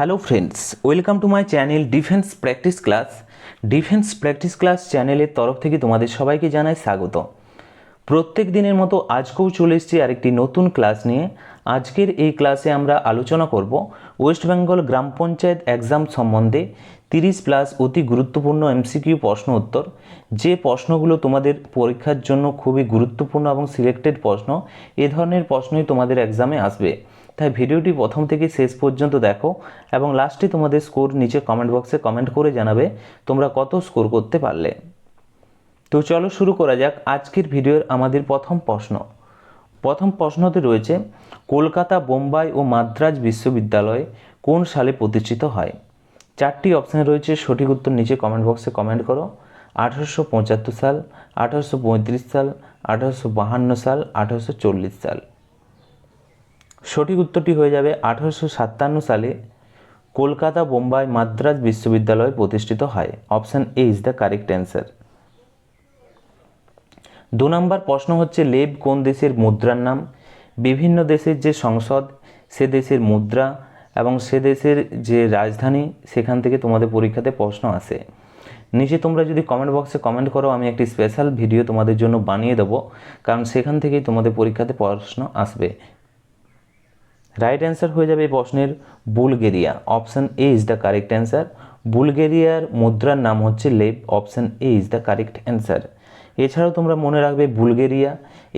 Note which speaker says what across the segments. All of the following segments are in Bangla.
Speaker 1: Hello friends, welcome to my channel defence practice class. Defence practice class চ্যানেলের তরফ থেকে তোমাদের সবাইকে জানাই স্বাগত। প্রত্যেক দিনের মতো আজকেও চলে এসেছি আরেকটি নতুন ক্লাস নিয়ে। আজকের এই ক্লাসে আমরা আলোচনা করব ওয়েস্ট বেঙ্গল গ্রাম পঞ্চায়েত এক্সাম সম্বন্ধে 30+ অতি গুরুত্বপূর্ণ এমসিকিউ প্রশ্ন উত্তর। যে প্রশ্নগুলো তোমাদের পরীক্ষার জন্য খুবই গুরুত্বপূর্ণ এবং সিলেক্টেড প্রশ্ন, এ ধরনের প্রশ্নই তোমাদের এক্সামে আসবে। তাই ভিডিওটি প্রথম থেকে শেষ পর্যন্ত দেখো এবং লাস্টে তোমাদের স্কোর নিচে কমেন্ট বক্সে কমেন্ট করে জানাবে তোমরা কত স্কোর করতে পারলে। তো চলো শুরু করা যাক আজকের ভিডিওর আমাদের প্রথম প্রশ্নতে রয়েছে, কলকাতা, বোম্বাই ও মাদ্রাজ বিশ্ববিদ্যালয় কোন সালে প্রতিষ্ঠিত হয়? চারটি অপশান রয়েছে, সঠিক উত্তর নিচে কমেন্ট বক্সে কমেন্ট করো। 1875 সাল, 1835 সাল, 1852 সাল, 1840 সাল। সঠিক উত্তরটি হয়ে যাবে 1857 সালে কলকাতা, বোম্বাই, মাদ্রাজ বিশ্ববিদ্যালয় প্রতিষ্ঠিত হয়। Option A is the correct answer. 2 নম্বর প্রশ্ন হচ্ছে, লেব কোন দেশের মুদ্রার নাম? বিভিন্ন দেশের যে সংসদ, সে দেশের মুদ্রা এবং সে দেশের যে রাজধানী, সেখান থেকে তোমাদের পরীক্ষাতে প্রশ্ন আসে। নিচে তোমরা যদি কমেন্ট বক্সে কমেন্ট করো, আমি একটি স্পেশাল ভিডিও তোমাদের জন্য বানিয়ে দেবো, কারণ সেখান থেকেই তোমাদের পরীক্ষাতে প্রশ্ন আসবে। রাইট অ্যান্সার হয়ে যাবে এই প্রশ্নের Bulgaria. Option A is the correct answer. বুলগেরিয়ার মুদ্রার নাম হচ্ছে lev. Option A is the correct answer. এছাড়াও তোমরা মনে রাখবে বুলগেরিয়া,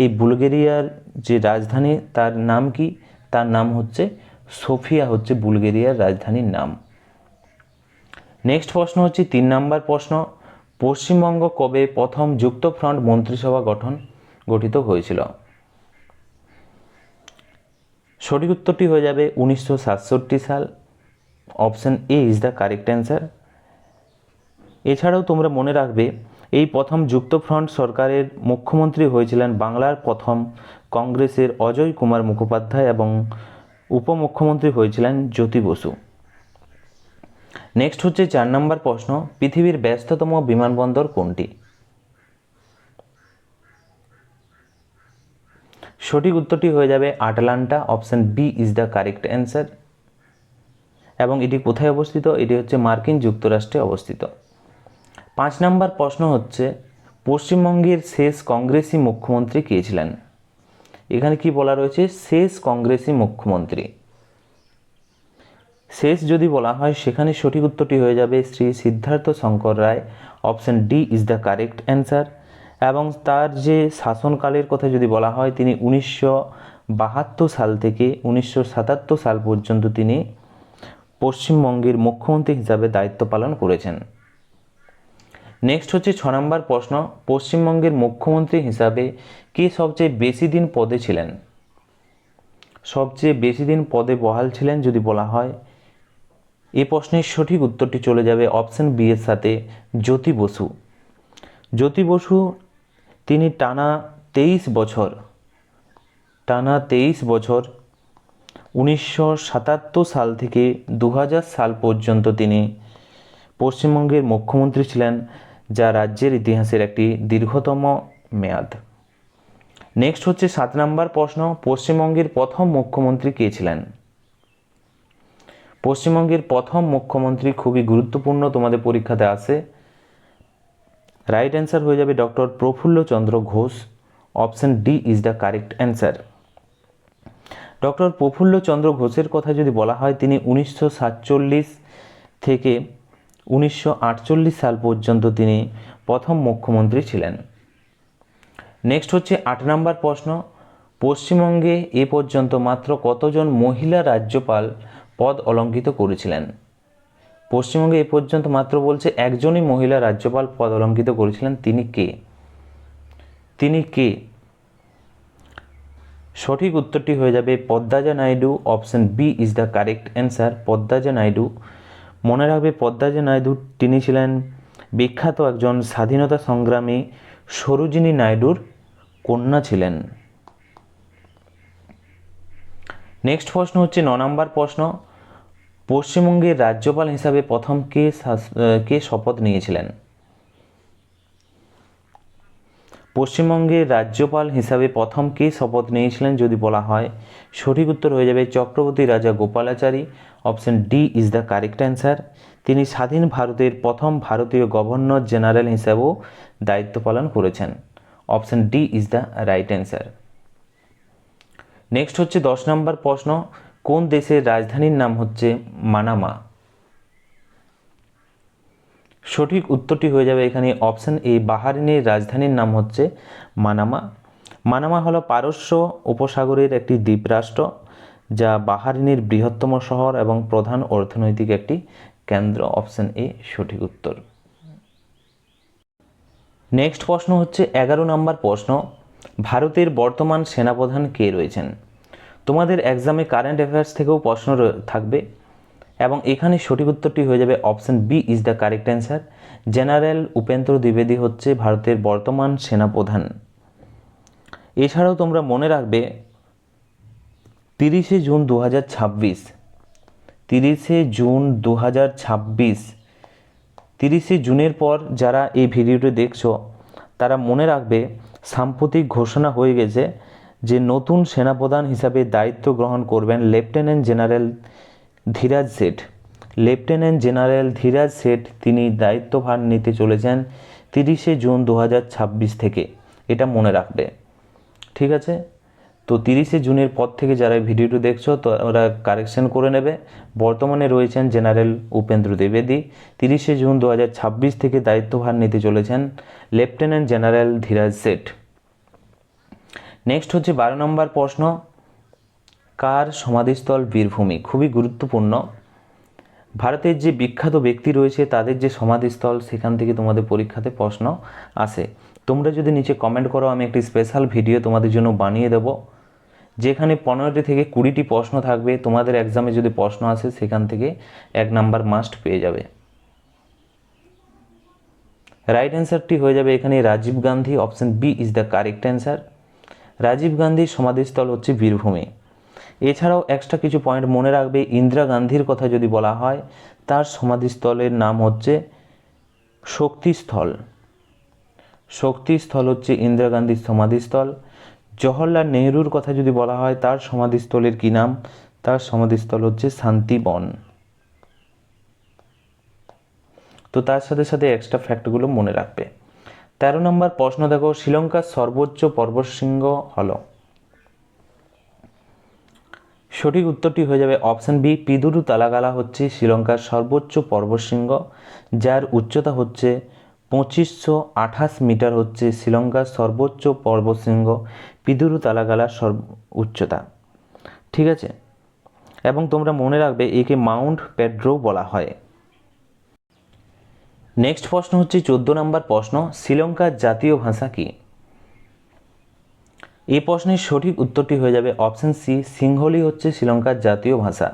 Speaker 1: এই বুলগেরিয়ার যে রাজধানী তার নাম কি? তার নাম হচ্ছে সোফিয়া, হচ্ছে বুলগেরিয়ার রাজধানীর নাম। নেক্সট প্রশ্ন হচ্ছে 3 নম্বর প্রশ্ন, পশ্চিমবঙ্গ কবে প্রথম যুক্তফ্রন্ট মন্ত্রিসভা গঠিত হয়েছিল? সঠিক উত্তরটি হয়ে যাবে 1967 সাল। Option A is the correct answer. এছাড়াও তোমরা মনে রাখবে এই প্রথম যুক্তফ্রন্ট সরকারের মুখ্যমন্ত্রী হয়েছিলেন বাংলার প্রথম কংগ্রেসের অজয় কুমার মুখোপাধ্যায় এবং উপমুখ্যমন্ত্রী হয়েছিলেন জ্যোতি বসু। নেক্সট হচ্ছে 4 নম্বর প্রশ্ন, পৃথিবীর ব্যস্ততম বিমানবন্দর কোনটি? সঠিক উত্তরটি হয়ে যাবে Atlanta. Option B is the correct answer. এবং এটি কোথায় অবস্থিত? এটি হচ্ছে মার্কিন যুক্তরাষ্ট্রে অবস্থিত। 5 নম্বর প্রশ্ন হচ্ছে, পশ্চিমবঙ্গের শেষ কংগ্রেসি মুখ্যমন্ত্রী কে ছিলেন? এখানে কি বলা রয়েছে? শেষ কংগ্রেসি মুখ্যমন্ত্রী। শেষ যদি বলা হয়, সেখানে সঠিক উত্তরটি হয়ে যাবে Shri Siddhartha Shankar Ray. Option D is the correct answer. এবং তার যে শাসনকালের কথা যদি বলা হয়, তিনি 1972 সাল থেকে 1977 সাল পর্যন্ত তিনি পশ্চিমবঙ্গের মুখ্যমন্ত্রী হিসাবে দায়িত্ব পালন করেছেন। নেক্সট হচ্ছে 6 নম্বর প্রশ্ন, পশ্চিমবঙ্গের মুখ্যমন্ত্রী হিসাবে কে সবচেয়ে বেশি দিন পদে ছিলেন? সবচেয়ে বেশি দিন পদে বহাল ছিলেন যদি বলা হয়, এই প্রশ্নের সঠিক উত্তরটি চলে যাবে অপশান বি এর সাথে, জ্যোতি বসু। জ্যোতি বসু তিনি টানা 23 বছর 1977 সাল থেকে 2000 সাল পর্যন্ত তিনি পশ্চিমবঙ্গের মুখ্যমন্ত্রী ছিলেন, যা রাজ্যের ইতিহাসের একটি দীর্ঘতম মেয়াদ। নেক্সট হচ্ছে 7 নম্বর প্রশ্ন, পশ্চিমবঙ্গের প্রথম মুখ্যমন্ত্রী কে ছিলেন? পশ্চিমবঙ্গের প্রথম মুখ্যমন্ত্রী খুবই গুরুত্বপূর্ণ, তোমাদের পরীক্ষাতে আসে। রাইট অ্যান্সার হয়ে যাবে doctor Prafullachandra Ghosh. Option D is the correct answer. Doctor Prafullachandra ঘোষের কথা যদি বলা হয়, তিনি 1947 থেকে 1948 সাল পর্যন্ত তিনি প্রথম মুখ্যমন্ত্রী ছিলেন। নেক্সট হচ্ছে 8 নম্বর প্রশ্ন, পশ্চিমবঙ্গে এ পর্যন্ত মাত্র কতজন মহিলা রাজ্যপাল পদ অলঙ্কৃত করেছিলেন? পশ্চিমবঙ্গে এ পর্যন্ত মাত্র বলছে একজনই মহিলা রাজ্যপাল পদ অলঙ্কৃত করেছিলেন। তিনি কে? সঠিক উত্তরটি হয়ে যাবে Padmaja Naidu. Option B is the correct answer. Padmaja Naidu. মনে রাখবে পদ্মাজা নাইডু তিনি ছিলেন বিখ্যাত একজন স্বাধীনতা সংগ্রামী সরোজিনী নাইডুর কন্যা ছিলেন। নেক্সট প্রশ্ন হচ্ছে 9 নম্বর প্রশ্ন, পশ্চিমবঙ্গের রাজ্যপাল হিসাবে প্রথম কে শপথ নিয়েছিলেন? পশ্চিমবঙ্গের রাজ্যপাল হিসাবে প্রথম কে শপথ নিয়েছিলেন যদি বলা হয়, সঠিক উত্তর হয়ে যাবে চক্রবর্তী রাজা Gopalachari. Option D is the correct answer. তিনি স্বাধীন ভারতের প্রথম ভারতীয় গভর্নর জেনারেল হিসাবেও দায়িত্ব পালন করেছেন। Option D is the right answer. Next হচ্ছে 10 নম্বর প্রশ্ন, কোন দেশের রাজধানীর নাম হচ্ছে মানামা? সঠিক উত্তরটি হয়ে যাবে এখানে অপশন এ, বাহারিনের রাজধানীর নাম হচ্ছে মানামা। মানামা হলো পারস্য উপসাগরের একটি দ্বীপরাষ্ট্র, যা বাহারিনের বৃহত্তম শহর এবং প্রধান অর্থনৈতিক একটি কেন্দ্র। অপশন এ সঠিক উত্তর। নেক্সট প্রশ্ন হচ্ছে 11 নম্বর প্রশ্ন, ভারতের বর্তমান সেনাপ্রধান কে রয়েছেন? তোমাদের এক্সামে কারেন্ট অ্যাফেয়ার্স থেকেও প্রশ্ন থাকবে এবং এখানে সঠিক উত্তরটি হয়ে যাবে option B is the correct answer. General Upendra দ্বিবেদী হচ্ছে ভারতের বর্তমান সেনাপ্রধান। এছাড়াও তোমরা মনে রাখবে 30শে জুন 2026, 30শে জুন 2026, 30শে জুনের পর যারা এই ভিডিওটি দেখছো তারা মনে রাখবে সাম্প্রতিক ঘোষণা হয়ে গেছে যে নতুন সেনাপ্রধান হিসাবে দায়িত্ব গ্রহণ করবেন lieutenant general Dhiraj Seth. Lieutenant general Dhiraj Seth তিনি দায়িত্বভার নিতে চলেছেন 30শে জুন 2026 থেকে, এটা মনে রাখবে। ঠিক আছে, তো 30শে জুনের পর থেকে যারা ভিডিওটি দেখছো তো ওরা কারেকশন করে নেবে। বর্তমানে রয়েছেন জেনারেল উপেন্দ্র দ্বিবেদী, 30শে জুন 2026 থেকে দায়িত্বভার নিতে চলেছেন lieutenant general Dhiraj Seth. Next হচ্ছে 12 নম্বর প্রশ্ন, কার সমাধিস্থল বীরভূমি? খুবই গুরুত্বপূর্ণ। ভারতের যে বিখ্যাত ব্যক্তি রয়েছে তাদের যে সমাধিস্থল, সেখান থেকে তোমাদের পরীক্ষাতে প্রশ্ন আসে। তোমরা যদি নিচে কমেন্ট করো আমি একটি স্পেশাল ভিডিও তোমাদের জন্য বানিয়ে দেব, যেখানে 15টি থেকে 20টি প্রশ্ন থাকবে। তোমাদের এক্সামে যদি প্রশ্ন আসে সেখান থেকে 1 নাম্বার মাস্ট পেয়ে যাবে। রাইট অ্যান্সারটি হয়ে যাবে এখানে Rajiv Gandhi. Option B is the correct answer. Rajiv গান্ধীর সমাধিস্থল হচ্ছে বীরভূমে। এছাড়াও এক্সট্রা কিছু পয়েন্ট মনে রাখবে, ইন্দিরা গান্ধীর কথা যদি বলা হয় তার সমাধিস্থলের নাম হচ্ছে শক্তিস্থল। শক্তিস্থল হচ্ছে ইন্দিরা গান্ধীর সমাধিস্থল। জওহরলাল নেহরুর কথা যদি বলা হয় তার সমাধিস্থলের কি নাম? তার সমাধিস্থল হচ্ছে শান্তিবন। তো তার সাথে সাথে এক্সট্রা ফ্যাক্টগুলো মনে রাখবে। 13 নম্বর প্রশ্ন দেখো, শ্রীলঙ্কার সর্বোচ্চ পর্বতশৃঙ্গ হলো? সঠিক উত্তরটি হয়ে যাবে অপশন বি, পিদুরু তালাগালা হচ্ছে শ্রীলঙ্কার সর্বোচ্চ পর্বতশৃঙ্গ, যার উচ্চতা হচ্ছে 2528 মিটার হচ্ছে শ্রীলঙ্কার সর্বোচ্চ পর্বতশৃঙ্গ পিদুরু তালাগালার উচ্চতা। ঠিক আছে, এবং তোমরা মনে রাখবে একে মাউন্ট পেড্রো বলা হয়। নেক্সট প্রশ্ন হচ্ছে 14 নম্বর প্রশ্ন, শ্রীলঙ্কার জাতীয় ভাষা কি? এই প্রশ্নের সঠিক উত্তরটি হয়ে যাবে অপশন সি, সিংহলি হচ্ছে শ্রীলঙ্কার জাতীয় ভাষা।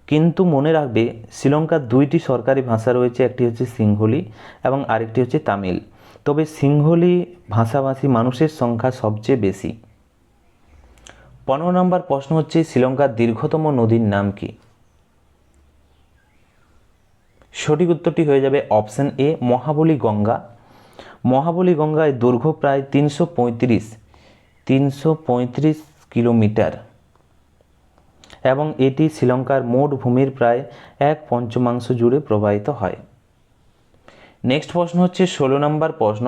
Speaker 1: কিন্তু মনে রাখবে শ্রীলঙ্কার 2টি সরকারি ভাষা রয়েছে, একটি হচ্ছে সিংহলি এবং আরেকটি হচ্ছে তামিল। তবে সিংহলি ভাষাভাষী মানুষের সংখ্যা সবচেয়ে বেশি। 15 নম্বর প্রশ্ন হচ্ছে, শ্রীলঙ্কার দীর্ঘতম নদীর নাম কি? সঠিক উত্তরটি হয়ে যাবে অপশন এ, মহাবলী গঙ্গা। মহাবলী গঙ্গায় দৈর্ঘ্য প্রায় 335 কিলোমিটার এবং এটি শ্রীলঙ্কার মোট ভূমির প্রায় 1/5 জুড়ে প্রবাহিত হয়। নেক্সট প্রশ্ন হচ্ছে 16 নম্বর প্রশ্ন,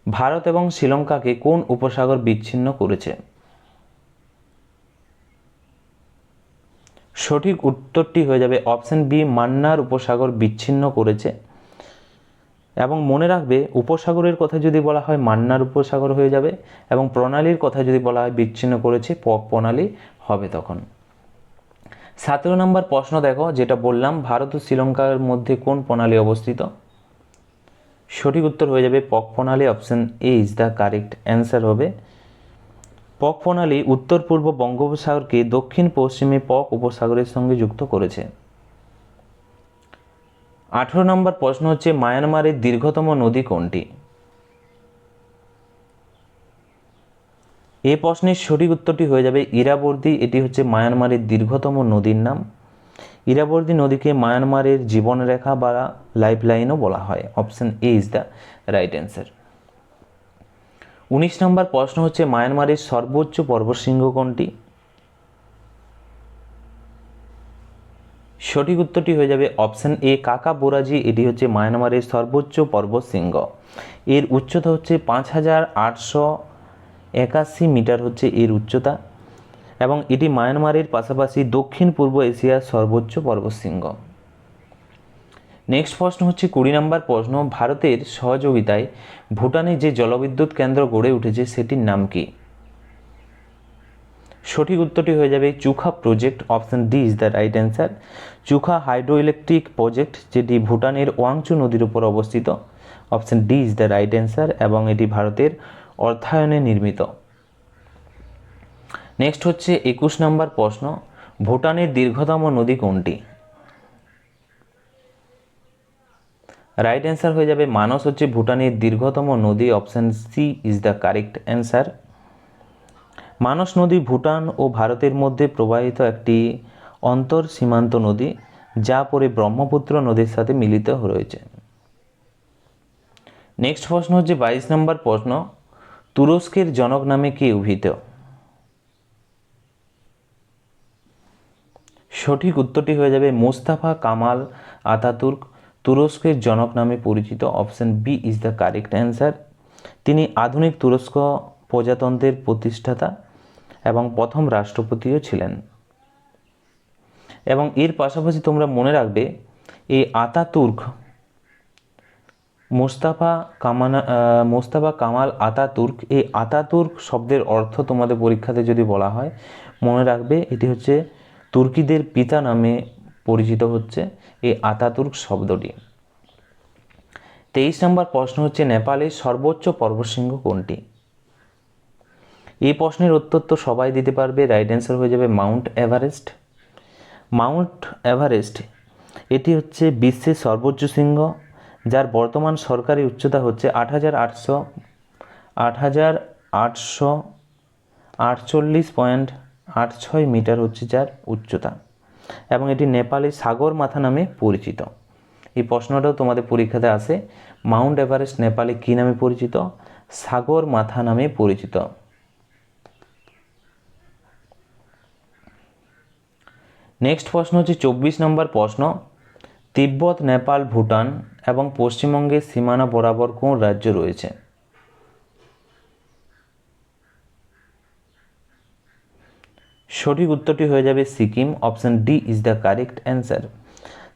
Speaker 1: ভারত এবং শ্রীলঙ্কাকে কোন উপসাগর বিচ্ছিন্ন করেছে? সঠিক উত্তরটি হয়ে যাবে অপশন বি, মান্নার উপসাগর বিচ্ছিন্ন করেছে। এবং মনে রাখবে উপসাগরের কথা যদি বলা হয় মান্নার উপসাগর হয়ে যাবে এবং প্রণালীর কথা যদি বলা হয় বিচ্ছিন্ন করেছে পক প্রণালী হবে তখন। 17 নম্বর প্রশ্ন দেখো, যেটা বললাম ভারত ও শ্রীলঙ্কার মধ্যে কোন প্রণালী অবস্থিত? সঠিক উত্তর হয়ে যাবে পক প্রণালী। Option A is the correct answer হবে। পক প্রণালী উত্তর পূর্ব বঙ্গোপসাগরকে দক্ষিণ পশ্চিমে পক উপসাগরের সঙ্গে যুক্ত করেছে। 18 নম্বর প্রশ্ন হচ্ছে, মায়ানমারের দীর্ঘতম নদী কোনটি? এই প্রশ্নের সঠিক উত্তরটি হয়ে যাবে ইরাবতী। এটি হচ্ছে মায়ানমারের দীর্ঘতম নদীর নাম। ইরাবতী নদীকে মায়ানমারের জীবনরেখা বা লাইফলাইনও বলা হয়। Option A is the right answer. 19 নম্বর প্রশ্ন হচ্ছে, মায়ানমারের সর্বোচ্চ পর্বতশৃঙ্গ কোনটি? সঠিক উত্তরটি হয়ে যাবে অপশন এ কাকা বোরাজি। এটি হচ্ছে মায়ানমারের সর্বোচ্চ পর্বত শৃঙ্গ। এর উচ্চতা হচ্ছে 5881 মিটার হচ্ছে এর উচ্চতা, এবং এটি মায়ানমারের পাশাপাশি দক্ষিণ পূর্ব এশিয়ার সর্বোচ্চ পর্বতশৃঙ্গ। নেক্সট প্রশ্ন হচ্ছে 20 নম্বর প্রশ্ন, ভারতের সহযোগিতায় ভুটানে যে জলবিদ্যুৎ কেন্দ্র গড়ে উঠেছে সেটির নাম কি? সঠিক উত্তরটি হয়ে যাবে Chukha project. Option D is the right answer. Chukha hydro electric project, যেটি ভুটানের ওয়াংচু নদীর উপর অবস্থিত। Option D is the right answer, এবং এটি ভারতের অর্থায়নে নির্মিত। নেক্সট হচ্ছে 21 নম্বর প্রশ্ন, ভুটানের দীর্ঘতম নদী কোনটি? রাইট অ্যান্সার হয়ে যাবে মানস হচ্ছে ভুটানের দীর্ঘতম নদী। Option C is the correct answer. Manas নদী ভুটান ও ভারতের মধ্যে প্রবাহিত একটি অন্তর সীমান্ত নদী, যা পরে ব্রহ্মপুত্র নদীর সাথে মিলিত রয়েছে। নেক্সট প্রশ্ন হচ্ছে 22 নম্বর প্রশ্ন, তুরস্কের জনক নামে কে অভিহিত? সঠিক উত্তরটি হয়ে যাবে মোস্তাফা কামাল আতাতুর্ক, তুরস্কের জনক নামে পরিচিত। Option B is the correct answer. তিনি আধুনিক তুরস্ক প্রজাতন্ত্রের প্রতিষ্ঠাতা এবং প্রথম রাষ্ট্রপতিও ছিলেন। এবং এর পাশাপাশি তোমরা মনে রাখবে, এই আতাতুর্ক মোস্তাফা কামাল আতাতুর্ক, এই আতাতুর্ক শব্দের অর্থ তোমাদের পরীক্ষাতে যদি বলা হয়, মনে রাখবে এটি হচ্ছে তুর্কিদের পিতা নামে পরিচিত হচ্ছে এই আতাতুর্ক শব্দটি। 23 নম্বর প্রশ্ন হচ্ছে নেপালের সর্বোচ্চ পর্বতশৃঙ্গ কোনটি? এই প্রশ্নের উত্তর তো সবাই দিতে পারবে। রাইট অ্যান্সার হয়ে যাবে মাউন্ট এভারেস্ট। মাউন্ট এভারেস্ট এটি হচ্ছে বিশ্বের সর্বোচ্চ শৃঙ্গ, যার বর্তমান সরকারি উচ্চতা হচ্ছে 8848.86 মিটার হচ্ছে যার উচ্চতা, এবং এটি নেপালে সাগর মাথা নামে পরিচিত। এই প্রশ্নটাও তোমাদের পরীক্ষাতে আসে, মাউন্ট এভারেস্ট নেপালে কী নামে পরিচিত? সাগর মাথা নামে পরিচিত। নেক্সট প্রশ্ন হচ্ছে 24 নম্বর প্রশ্ন, তিব্বত, নেপাল, ভুটান এবং পশ্চিমবঙ্গের সীমানা বরাবর কোন রাজ্য রয়েছে? সঠিক উত্তরটি হয়ে যাবে Sikkim. Option D is the correct answer.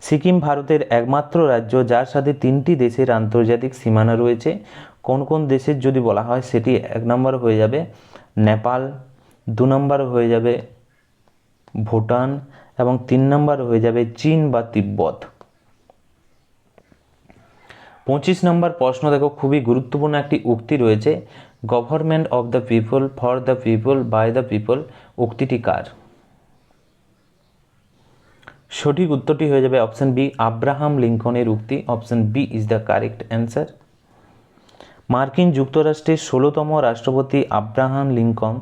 Speaker 1: Sikkim ভারতের একমাত্র রাজ্য যার সাথে 3টি দেশের আন্তর্জাতিক সীমানা রয়েছে। কোন কোন দেশের যদি বলা হয়, সেটি 1 নম্বর হয়ে যাবে নেপাল, 2 নম্বর হয়ে যাবে ভুটান, এবং 3 নম্বর হয়ে যাবে চীন বা তিব্বত। 25 নম্বর প্রশ্ন দেখো, খুবই গুরুত্বপূর্ণ একটি উক্তি রয়েছে, government of the people, for the people, by the people. উক্তিটি কার? সঠিক উত্তরটি হয়ে যাবে অপশন বি, আব্রাহাম লিঙ্কনের উক্তি। Option B is the correct answer. মার্কিন যুক্তরাষ্ট্রের 16তম রাষ্ট্রপতি আব্রাহাম লিঙ্কন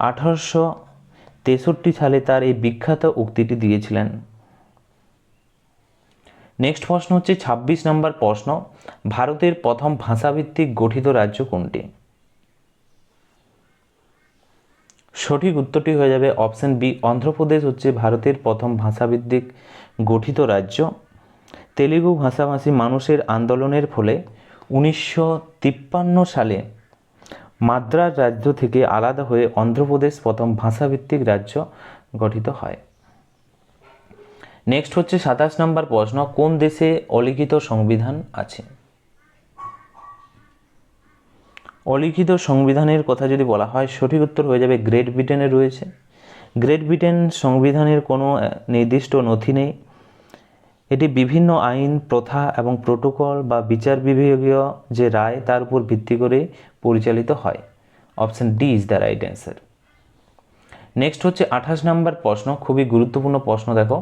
Speaker 1: 1863 সালে তার এই বিখ্যাত উক্তিটি দিয়েছিলেন। নেক্সট প্রশ্ন হচ্ছে 26 নম্বর প্রশ্ন, ভারতের প্রথম ভাষাভিত্তিক গঠিত রাজ্য কোনটি? সঠিক উত্তরটি হয়ে যাবে অপশন বি, অন্ধ্রপ্রদেশ হচ্ছে ভারতের প্রথম ভাষাভিত্তিক গঠিত রাজ্য। তেলুগু ভাষাভাষী মানুষের আন্দোলনের ফলে 1953 সালে মাদ্রাজ রাজ্য থেকে আলাদা হয়ে অন্ধ্রপ্রদেশ প্রথম ভাষাভিত্তিক রাজ্য গঠিত হয়। নেক্সট হচ্ছে 27 নম্বর প্রশ্ন, কোন দেশে অলিখিত সংবিধান আছে? অলিখিত সংবিধানের কথা যদি বলা হয়, সঠিক উত্তর হয়ে যাবে গ্রেট ব্রিটেনে রয়েছে। গ্রেট ব্রিটেন সংবিধানের কোনো নির্দিষ্ট নথি নেই। এটি বিভিন্ন আইন, প্রথা এবং প্রোটোকল বা বিচার বিভাগীয় যে রায় তার উপর ভিত্তি করে পরিচালিত হয়। Option D is the right answer. Next হচ্ছে 28 নম্বর প্রশ্ন, খুবই গুরুত্বপূর্ণ প্রশ্ন দেখো,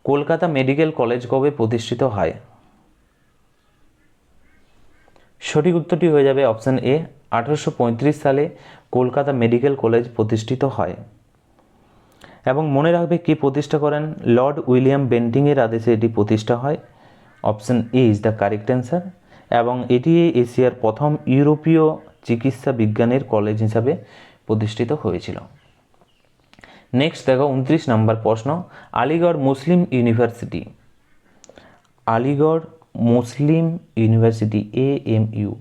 Speaker 1: কলকাতা মেডিকেল কলেজ কবে প্রতিষ্ঠিত হয়? সঠিক উত্তরটি হয়ে যাবে অপশন এ, 1835 সালে কলকাতা মেডিকেল কলেজ প্রতিষ্ঠিত হয়। এবং মনে রাখবে কে প্রতিষ্ঠা করেন? লর্ড উইলিয়াম বেন্টিংয়ের আদেশে এটি প্রতিষ্ঠা হয়। Option A is the correct answer. এবং এটি এশিয়ার প্রথম ইউরোপীয় চিকিৎসা বিজ্ঞানের কলেজ হিসাবে প্রতিষ্ঠিত হয়েছিল। নেক্সট দেখো 29 নম্বর প্রশ্ন, আলিগড় মুসলিম ইউনিভার্সিটি, আলিগড় মুসলিম ইউনিভার্সিটি AMU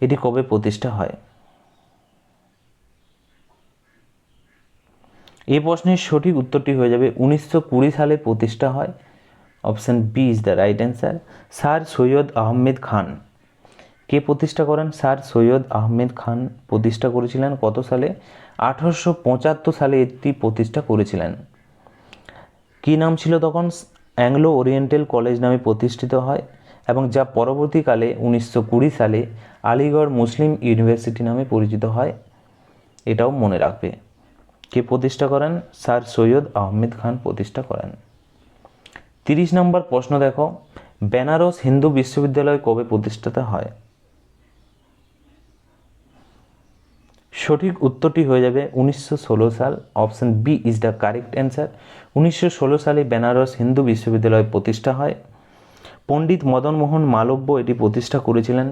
Speaker 1: এটি কবে প্রতিষ্ঠা হয়? এই প্রশ্নের সঠিক উত্তরটি হয়ে যাবে 1920 সালে প্রতিষ্ঠা হয়। Option B is the right answer. Sir Syed Ahmed Khan কে প্রতিষ্ঠা করেন? স্যার সৈয়দ আহমেদ খান প্রতিষ্ঠা করেছিলেন কত সালে? 1875 সালে এটি প্রতিষ্ঠা করেছিলেন। কি নাম ছিল তখন? অ্যাংলো ওরিয়েন্টাল কলেজ নামে প্রতিষ্ঠিত হয় এবং যা পরবর্তীকালে 1920 সালে আলিগড় মুসলিম ইউনিভার্সিটি নামে পরিচিত হয়। এটাও মনে রাখবে। কে প্রতিষ্ঠা করেন? স্যার সৈয়দ আহমেদ খান প্রতিষ্ঠা করেন। 30 নম্বর প্রশ্ন দেখো, বেনারস হিন্দু বিশ্ববিদ্যালয় কবে প্রতিষ্ঠিত হয়? সঠিক উত্তরটি হয়ে যাবে 1916 সাল। Option B is the correct answer. 1916 সালে বেনারস হিন্দু বিশ্ববিদ্যালয় প্রতিষ্ঠা হয়। পণ্ডিত মদন মোহন মালব্য এটি প্রতিষ্ঠা করেছিলেন।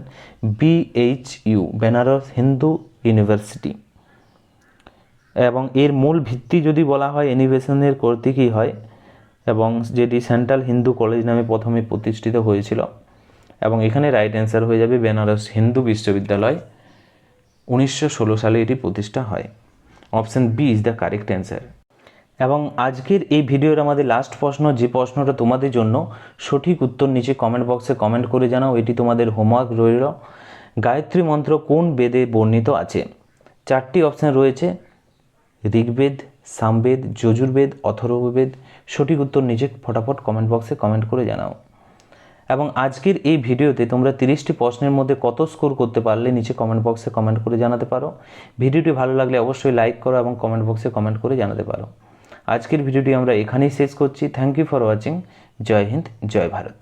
Speaker 1: BHU বেনারস হিন্দু ইউনিভার্সিটি, এবং এর মূল ভিত্তি যদি বলা হয় ইনোভেশনের কর্তৃকই হয়, এবং যেটি সেন্ট্রাল হিন্দু কলেজ নামে প্রথমে প্রতিষ্ঠিত হয়েছিল। এবং এখানে রাইট অ্যান্সার হয়ে যাবে বেনারস হিন্দু বিশ্ববিদ্যালয়, 1916 সালে এটি প্রতিষ্ঠা হয়। Option B is the correct answer. এবং আজকের এই ভিডিওর আমাদের লাস্ট প্রশ্ন, যে প্রশ্নটা তোমাদের জন্য সঠিক উত্তর নিচে কমেন্ট বক্সে কমেন্ট করে জানাও, এটি তোমাদের হোমওয়ার্ক রইল। গায়ত্রী মন্ত্র কোন বেদে বর্ণিত আছে? 4টি অপশান রয়েছে, ঋগ্বেদ, সামবেদ, যজুর্বেদ, অথর্ববেদ। সঠিক উত্তর নিচে ফটাফট কমেন্ট বক্সে কমেন্ট করে জানাও। এবং আজকের এই ভিডিওতে তোমরা 30টি প্রশ্নের মধ্যে কত স্কোর করতে পারলে নিচে কমেন্ট বক্সে কমেন্ট করে জানাতে পারো। ভিডিওটি ভালো লাগলে অবশ্যই লাইক করো এবং কমেন্ট বক্সে কমেন্ট করে জানাতে পারো। আজকের ভিডিওটি আমরা এখানেই শেষ করছি। Thank you for watching. জয় হিন্দ, জয় ভারত।